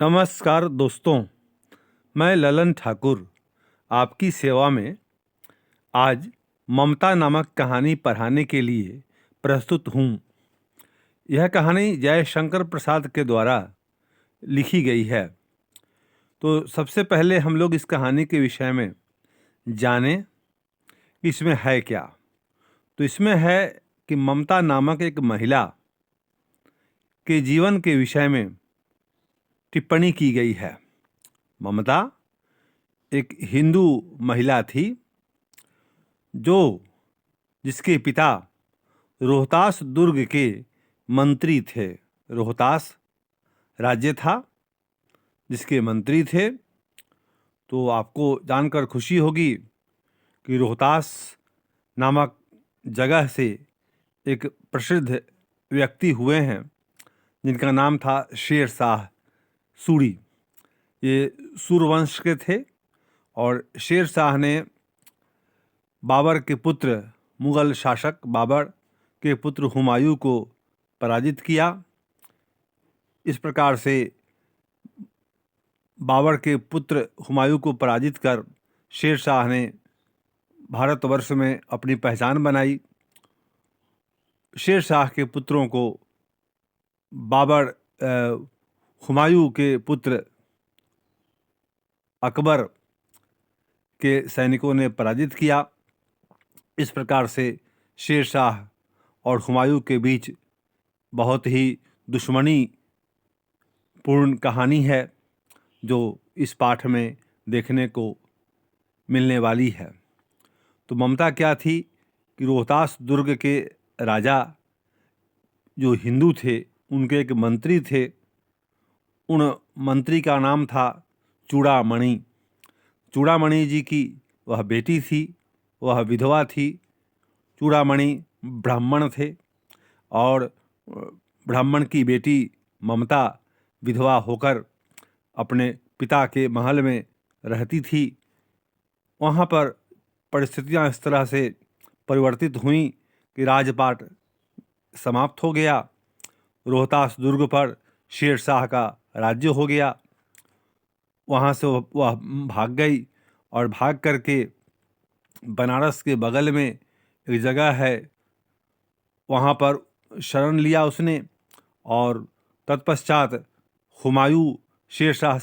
नमस्कार दोस्तों, मैं ललन ठाकुर आपकी सेवा में आज ममता नामक कहानी पढ़ाने के लिए प्रस्तुत हूँ। यह कहानी जयशंकर प्रसाद के द्वारा लिखी गई है। तो सबसे पहले हम लोग इस कहानी के विषय में जानें कि इसमें है क्या। तो इसमें है कि ममता नामक एक महिला के जीवन के विषय में टिप्पणी की गई है। ममता एक हिंदू महिला थी जिसके पिता रोहतास दुर्ग के मंत्री थे। रोहतास राज्य था जिसके मंत्री थे। तो आपको जानकर खुशी होगी कि रोहतास नामक जगह से एक प्रसिद्ध व्यक्ति हुए हैं जिनका नाम था शेर शाह सूरी। ये सूरवंश के थे और शेर शाह ने बाबर के पुत्र, मुगल शासक बाबर के पुत्र हुमायूं को पराजित किया। इस प्रकार से बाबर के पुत्र हुमायूं को पराजित कर शेर शाह ने भारतवर्ष में अपनी पहचान बनाई। शेर शाह के पुत्रों को हुमायूं के पुत्र अकबर के सैनिकों ने पराजित किया। इस प्रकार से शेर शाह और हुमायूं के बीच बहुत ही दुश्मनी पूर्ण कहानी है जो इस पाठ में देखने को मिलने वाली है। तो ममता क्या थी कि रोहतास दुर्ग के राजा जो हिंदू थे उनके एक मंत्री थे। उन मंत्री का नाम था चूड़ामणि। चूड़ामणि जी की वह बेटी थी, वह विधवा थी। चूड़ामणि ब्राह्मण थे और ब्राह्मण की बेटी ममता विधवा होकर अपने पिता के महल में रहती थी। वहाँ पर परिस्थितियाँ इस तरह से परिवर्तित हुईं कि राजपाट समाप्त हो गया। रोहतास दुर्ग पर शेर शाह का राज्य हो गया। वहाँ से वह भाग गई और भाग करके बनारस के बगल में एक जगह है, वहाँ पर शरण लिया उसने। और तत्पश्चात हुमायूं शेर शाह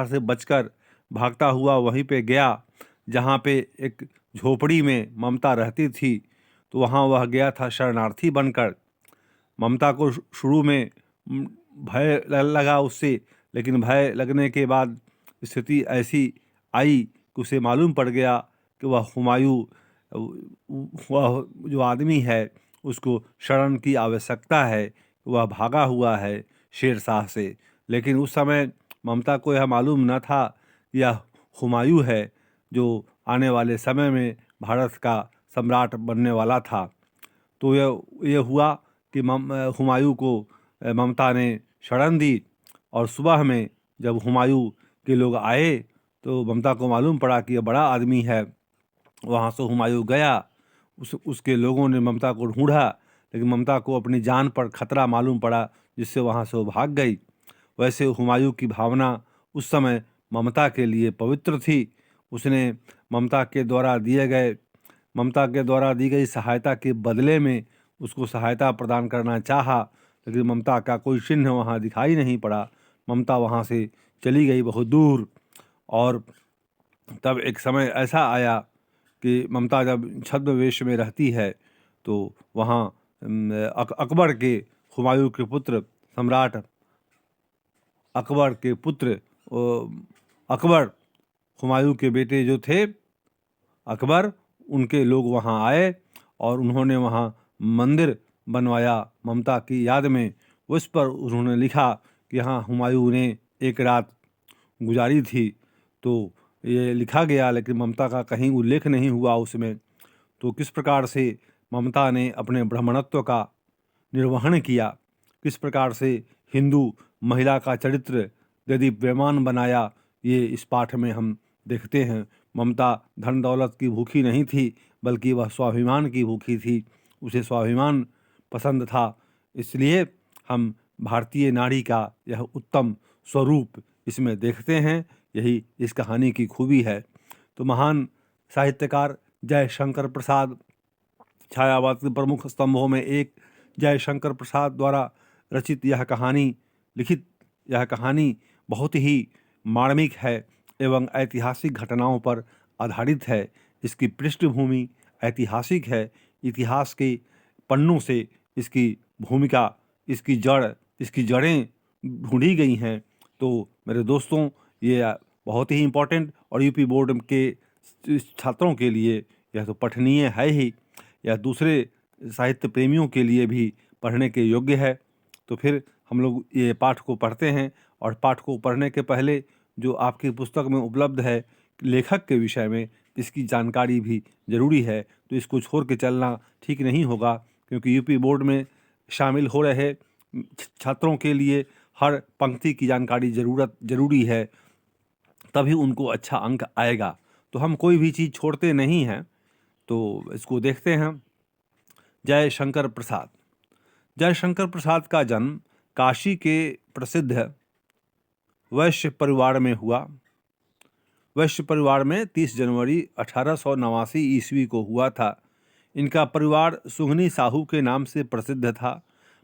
से बचकर भागता हुआ वहीं पे गया जहाँ पे एक झोपड़ी में ममता रहती थी। तो वहाँ वह गया था शरणार्थी बनकर। ममता को शुरू में भय लगा उससे, लेकिन भय लगने के बाद स्थिति ऐसी आई कि उसे मालूम पड़ गया कि वह हुमायूं, वह जो आदमी है उसको शरण की आवश्यकता है। वह भागा हुआ है शेर शाह से। लेकिन उस समय ममता को यह मालूम न था कि यह हुमायूं है जो आने वाले समय में भारत का सम्राट बनने वाला था। तो यह हुआ कि हुमायूं को ममता ने शरण दी। और सुबह में जब हुमायूं के लोग आए तो ममता को मालूम पड़ा कि यह बड़ा आदमी है। वहाँ से हुमायूं गया, उसके लोगों ने ममता को ढूंढा, लेकिन ममता को अपनी जान पर खतरा मालूम पड़ा, जिससे वहाँ से वो भाग गई। वैसे हुमायूं की भावना उस समय ममता के लिए पवित्र थी। उसने ममता के द्वारा दी गई सहायता के बदले में उसको सहायता प्रदान करना चाहा, लेकिन ममता का कोई चिन्ह वहाँ दिखाई नहीं पड़ा। ममता वहाँ से चली गई बहुत दूर। और तब एक समय ऐसा आया कि ममता जब छद्मवेश में रहती है तो वहाँ अकबर के हुमायूं के पुत्र सम्राट अकबर के पुत्र अकबर हुमायूं के बेटे जो थे अकबर, उनके लोग वहाँ आए और उन्होंने वहाँ मंदिर बनवाया ममता की याद में। उस पर उन्होंने लिखा कि यहाँ हुमायूं ने एक रात गुजारी थी। तो ये लिखा गया, लेकिन ममता का कहीं उल्लेख नहीं हुआ उसमें। तो किस प्रकार से ममता ने अपने ब्राह्मणत्व का निर्वहन किया, किस प्रकार से हिंदू महिला का चरित्र देदीप्यमान बनाया, ये इस पाठ में हम देखते हैं। ममता धन दौलत की भूखी नहीं थी, बल्कि वह स्वाभिमान की भूखी थी। उसे स्वाभिमान पसंद था। इसलिए हम भारतीय नारी का यह उत्तम स्वरूप इसमें देखते हैं। यही इस कहानी की खूबी है। तो महान साहित्यकार जयशंकर प्रसाद, छायावाद के प्रमुख स्तंभों में एक जयशंकर प्रसाद द्वारा रचित लिखित यह कहानी बहुत ही मार्मिक है एवं ऐतिहासिक घटनाओं पर आधारित है। इसकी पृष्ठभूमि ऐतिहासिक है। इतिहास के पन्नों से इसकी भूमिका, इसकी जड़ें ढूंढी गई हैं। तो मेरे दोस्तों, ये बहुत ही इम्पोर्टेंट और यूपी बोर्ड के छात्रों के लिए यह तो पठनीय है ही, या दूसरे साहित्य प्रेमियों के लिए भी पढ़ने के योग्य है। तो फिर हम लोग ये पाठ को पढ़ते हैं, और पाठ को पढ़ने के पहले जो आपकी पुस्तक में उपलब्ध है लेखक के विषय में, इसकी जानकारी भी ज़रूरी है। तो इसको छोड़ के चलना ठीक नहीं होगा, क्योंकि यूपी बोर्ड में शामिल हो रहे छात्रों के लिए हर पंक्ति की जानकारी ज़रूरी है, तभी उनको अच्छा अंक आएगा। तो हम कोई भी चीज़ छोड़ते नहीं हैं। तो इसको देखते हैं। जयशंकर प्रसाद। जयशंकर प्रसाद का जन्म काशी के प्रसिद्ध वैश्य परिवार में हुआ। वैश्य परिवार में 30 जनवरी 1889 ईस्वी को हुआ था। इनका परिवार सुगनी साहू के नाम से प्रसिद्ध था।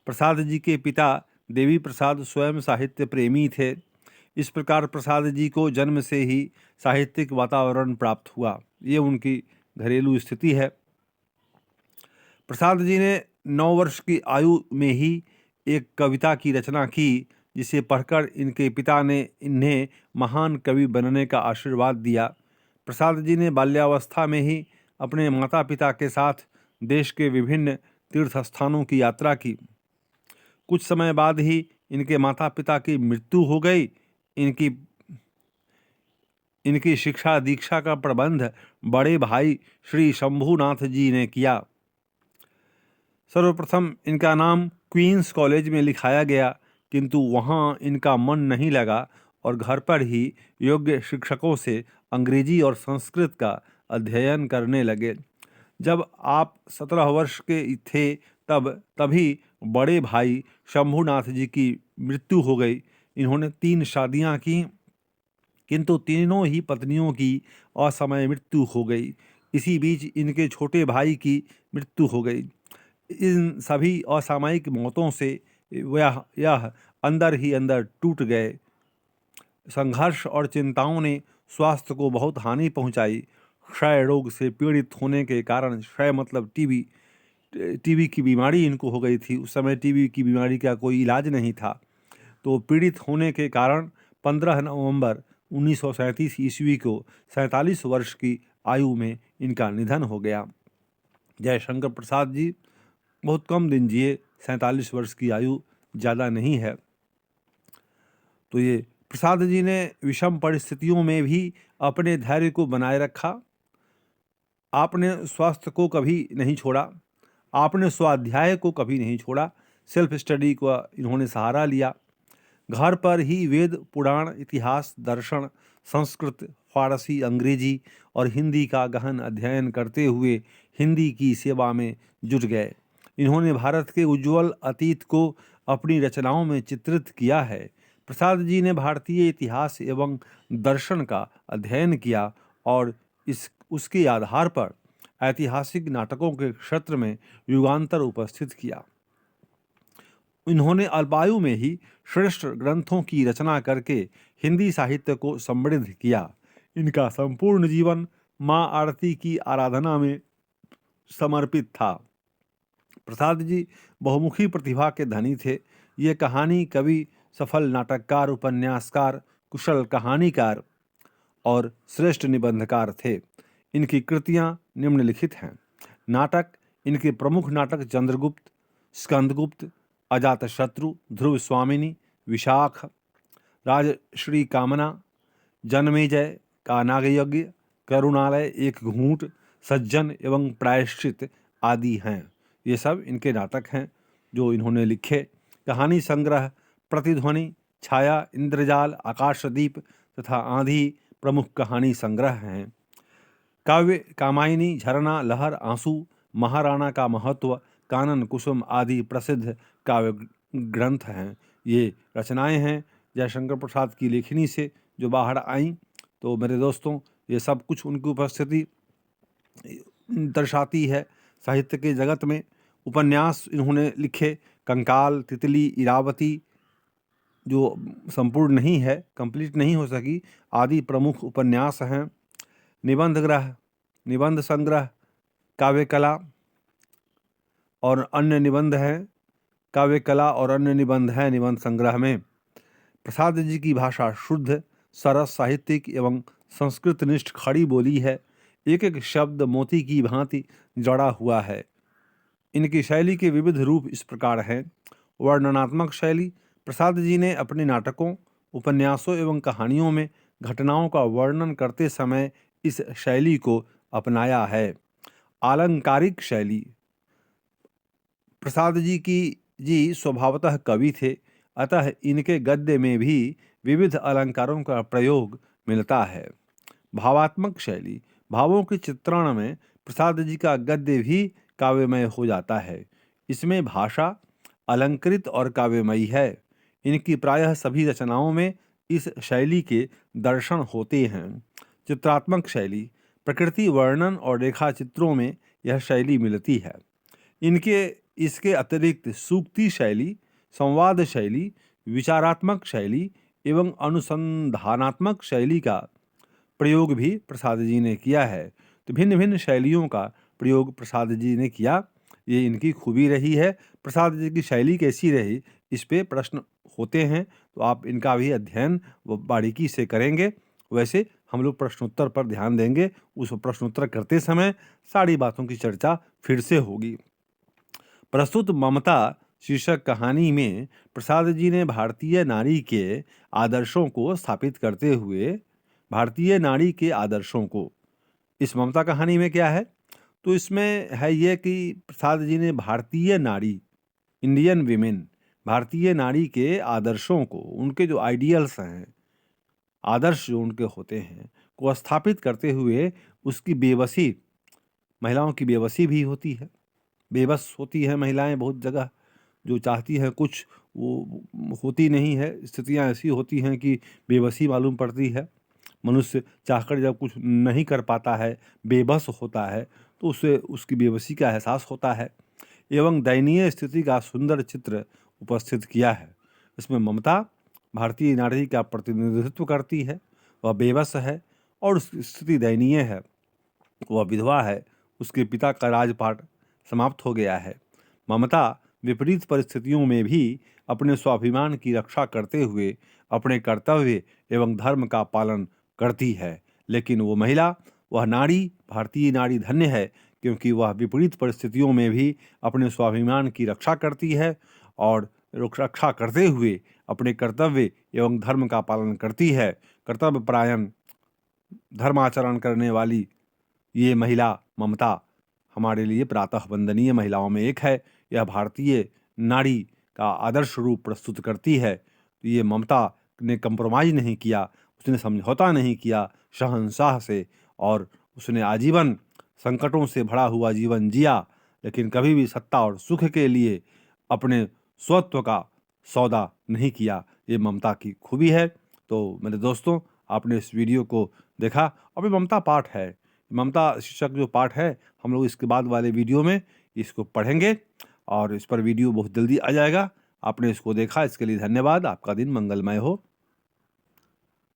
प्रसाद जी के पिता देवी प्रसाद स्वयं साहित्य प्रेमी थे। इस प्रकार प्रसाद जी को जन्म से ही साहित्यिक वातावरण प्राप्त हुआ। ये उनकी घरेलू स्थिति है। प्रसाद जी ने 9 वर्ष की आयु में ही एक कविता की रचना की, जिसे पढ़कर इनके पिता ने इन्हें महान कवि बनने का आशीर्वाद दिया। प्रसाद जी ने बाल्यावस्था में ही अपने माता पिता के साथ देश के विभिन्न तीर्थ स्थानों की यात्रा की। कुछ समय बाद ही इनके माता पिता की मृत्यु हो गई। इनकी शिक्षा दीक्षा का प्रबंध बड़े भाई श्री शंभूनाथ जी ने किया। सर्वप्रथम इनका नाम क्वींस कॉलेज में लिखाया गया, किंतु वहाँ इनका मन नहीं लगा और घर पर ही योग्य शिक्षकों से अंग्रेजी और संस्कृत का अध्ययन करने लगे। जब आप 17 वर्ष के थे तभी बड़े भाई शंभूनाथ जी की मृत्यु हो गई। इन्होंने 3 शादियां की, किंतु तीनों ही पत्नियों की असमय मृत्यु हो गई। इसी बीच इनके छोटे भाई की मृत्यु हो गई। इन सभी असामयिक मौतों से यह अंदर ही अंदर टूट गए। संघर्ष और चिंताओं ने स्वास्थ्य को बहुत हानि पहुंचाई। क्षय रोग से पीड़ित होने के कारण, क्षय मतलब टीबी की बीमारी इनको हो गई थी। उस समय टीबी की बीमारी का कोई इलाज नहीं था। तो पीड़ित होने के कारण 15 नवंबर 1937 ईस्वी को 47 वर्ष की आयु में इनका निधन हो गया। जयशंकर प्रसाद जी बहुत कम दिन जिए। 47 वर्ष की आयु ज़्यादा नहीं है। तो ये प्रसाद जी ने विषम परिस्थितियों में भी अपने धैर्य को बनाए रखा। आपने स्वास्थ्य को कभी नहीं छोड़ा, आपने स्वाध्याय को कभी नहीं छोड़ा। सेल्फ स्टडी को इन्होंने सहारा लिया। घर पर ही वेद, पुराण, इतिहास, दर्शन, संस्कृत, फारसी, अंग्रेजी और हिंदी का गहन अध्ययन करते हुए हिंदी की सेवा में जुट गए। इन्होंने भारत के उज्ज्वल अतीत को अपनी रचनाओं में चित्रित किया है। प्रसाद जी ने भारतीय इतिहास एवं दर्शन का अध्ययन किया और उसके आधार पर ऐतिहासिक नाटकों के क्षेत्र में युगांतर उपस्थित किया। इन्होंने अल्पायु में ही श्रेष्ठ ग्रंथों की रचना करके हिंदी साहित्य को समृद्ध किया। इनका संपूर्ण जीवन माँ आरती की आराधना में समर्पित था। प्रसाद जी बहुमुखी प्रतिभा के धनी थे। ये कहानी कवि, सफल नाटककार, उपन्यासकार, कुशल कहानीकार और श्रेष्ठ निबंधकार थे। इनकी कृतियाँ निम्नलिखित हैं। नाटक। इनके प्रमुख नाटक चंद्रगुप्त, स्कंदगुप्त, अजातशत्रु, ध्रुव स्वामिनी, विशाख, राजश्री कामना, जन्मेजय का नागयज्ञ, करुणालय, एक घूंट, सज्जन एवं प्रायश्चित आदि हैं। ये सब इनके नाटक हैं जो इन्होंने लिखे। कहानी संग्रह प्रतिध्वनि, छाया, इंद्रजाल, आकाशदीप तथा आंधी प्रमुख कहानी संग्रह हैं। काव्य कामायनी, झरना, लहर, आंसू, महाराणा का महत्व, कानन कुसुम आदि प्रसिद्ध काव्य ग्रंथ हैं, ये रचनाएं हैं जयशंकर प्रसाद की लेखनी से जो बाहर आईं। तो मेरे दोस्तों, ये सब कुछ उनकी उपस्थिति दर्शाती है। साहित्य के जगत में उपन्यास इन्होंने लिखे, कंकाल, तितली, इरावती जो संपूर्ण नहीं है, कंप्लीट नहीं हो सकी, आदि प्रमुख उपन्यास हैं। निबंध ग्रह, निबंध संग्रह, काव्य कला और अन्य निबंध हैं। काव्य कला और अन्य निबंध हैं निबंध संग्रह में। प्रसाद जी की भाषा शुद्ध, सरस, साहित्यिक एवं संस्कृतनिष्ठ खड़ी बोली है। एक एक शब्द मोती की भांति जड़ा हुआ है। इनकी शैली के विविध रूप इस प्रकार हैं। वर्णनात्मक शैली, प्रसाद जी ने अपने नाटकों, उपन्यासों एवं कहानियों में घटनाओं का वर्णन करते समय इस शैली को अपनाया है। आलंकारिक शैली, प्रसाद जी स्वभावतः कवि थे, अतः इनके गद्य में भी विविध अलंकारों का प्रयोग मिलता है। भावात्मक शैली, भावों के चित्रण में प्रसाद जी का गद्य भी काव्यमय हो जाता है। इसमें भाषा अलंकृत और काव्यमयी है। इनकी प्रायः सभी रचनाओं में इस शैली के दर्शन होते हैं। चित्रात्मक शैली, प्रकृति वर्णन और रेखा चित्रों में यह शैली मिलती है। इसके अतिरिक्त सूक्ति शैली, संवाद शैली, विचारात्मक शैली एवं अनुसंधानात्मक शैली का प्रयोग भी प्रसाद जी ने किया है। तो भिन्न भिन्न शैलियों का प्रयोग प्रसाद जी ने किया, ये इनकी खूबी रही है। प्रसाद जी की शैली कैसी रही, इस पे प्रश्न होते हैं, तो आप इनका भी अध्ययन वो बारीकी से करेंगे। वैसे हम लोग प्रश्नोत्तर पर ध्यान देंगे, उस प्रश्नोत्तर करते समय सारी बातों की चर्चा फिर से होगी। प्रस्तुत ममता शीर्षक कहानी में प्रसाद जी ने भारतीय नारी के आदर्शों को स्थापित करते हुए भारतीय नारी के आदर्शों को, इस ममता कहानी में क्या है, तो इसमें है ये कि प्रसाद जी ने भारतीय नारी, इंडियन विमेन, भारतीय नारी के आदर्शों को, उनके जो आइडियल्स हैं, आदर्श जो उनके होते हैं, को स्थापित करते हुए उसकी बेबसी, महिलाओं की बेबसी भी होती है। बेबस होती हैं महिलाएं बहुत जगह, जो चाहती हैं कुछ वो होती नहीं है। स्थितियां ऐसी होती हैं कि बेबसी मालूम पड़ती है। मनुष्य चाहकर जब कुछ नहीं कर पाता है, बेबस होता है, तो उसे उसकी बेबसी का एहसास होता है। एवं दयनीय स्थिति का सुंदर चित्र उपस्थित किया है। इसमें ममता भारतीय नारी का प्रतिनिधित्व करती है। वह बेबस है और उसकी स्थिति दयनीय है। वह विधवा है, उसके पिता का राजपाट समाप्त हो गया है। ममता विपरीत परिस्थितियों में भी अपने स्वाभिमान की रक्षा करते हुए अपने कर्तव्य एवं धर्म का पालन करती है। लेकिन वो महिला, वह नारी, भारतीय नारी धन्य है, क्योंकि वह विपरीत परिस्थितियों में भी अपने स्वाभिमान की रक्षा करती है और रक्षा करते हुए अपने कर्तव्य एवं धर्म का पालन करती है। कर्तव्यपरायण, धर्माचरण करने वाली ये महिला ममता हमारे लिए प्रातः वंदनीय महिलाओं में एक है। यह भारतीय नारी का आदर्श रूप प्रस्तुत करती है। तो ये ममता ने कंप्रोमाइज़ नहीं किया, उसने समझौता नहीं किया शहंशाह से, और उसने आजीवन संकटों से भरा हुआ जीवन जिया, लेकिन कभी भी सत्ता और सुख के लिए अपने स्वत्व का सौदा नहीं किया। ये ममता की खूबी है। तो मेरे दोस्तों, आपने इस वीडियो को देखा। अभी ममता पाठ है, ममता शीर्षक जो पाठ है, हम लोग इसके बाद वाले वीडियो में इसको पढ़ेंगे और इस पर वीडियो बहुत जल्दी आ जाएगा। आपने इसको देखा, इसके लिए धन्यवाद। आपका दिन मंगलमय हो।